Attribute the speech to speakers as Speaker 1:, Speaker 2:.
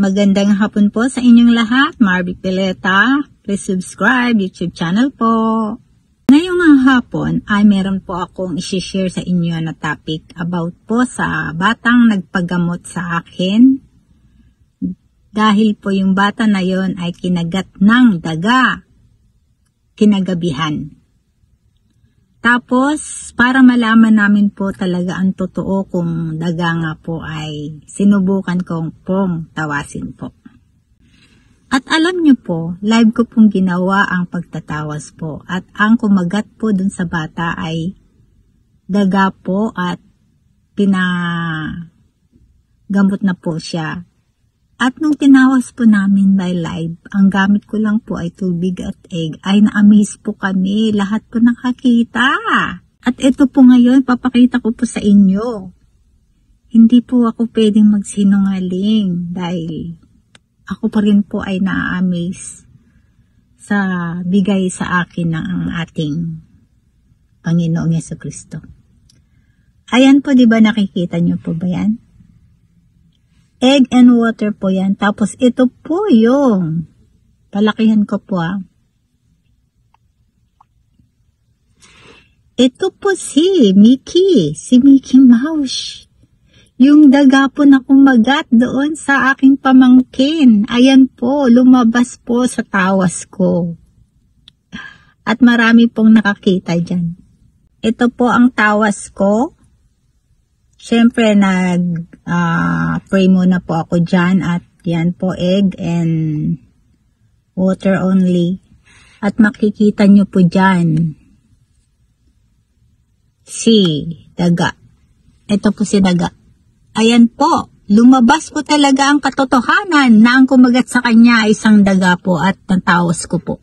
Speaker 1: Magandang hapon po sa inyong lahat. Marvic Pileta. Please subscribe YouTube channel po. Ngayong hapon ay meron po akong i-share sa inyo na topic about po sa batang nagpagamot sa akin. Dahil po yung bata na yon ay kinagat ng daga kinagabihan. Tapos, para malaman namin po talaga ang totoo kung daga nga po ay sinubukan kong pong tawasin po. At alam nyo po, live ko pong ginawa ang pagtatawas po. At ang kumagat po dun sa bata ay daga po at pinagamot na po siya. At nung tinawas po namin by live, ang gamit ko lang po ay tubig at egg, ay na-amaze po kami. Lahat po nakakita. At ito po ngayon, papakita ko po sa inyo. Hindi po ako pwedeng magsinungaling dahil ako pa rin po ay na-amaze sa bigay sa akin ng ating Panginoong Jesucristo. Ayan po, di ba nakikita nyo po ba yan? Egg and water po yan. Tapos ito po yung palakihan ko po . Ito po si Mickey Mouse. Yung daga po na kumagat doon sa aking pamangkin. Ayan po, lumabas po sa tawas ko. At marami pong nakakita dyan. Ito po ang tawas ko. Siyempre, pray muna po ako dyan at yan po, egg and water only. At makikita nyo po dyan, si daga. Ito po si daga. Ayan po, lumabas po talaga ang katotohanan na ang kumagat sa kanya ay isang daga po at natawas ko po.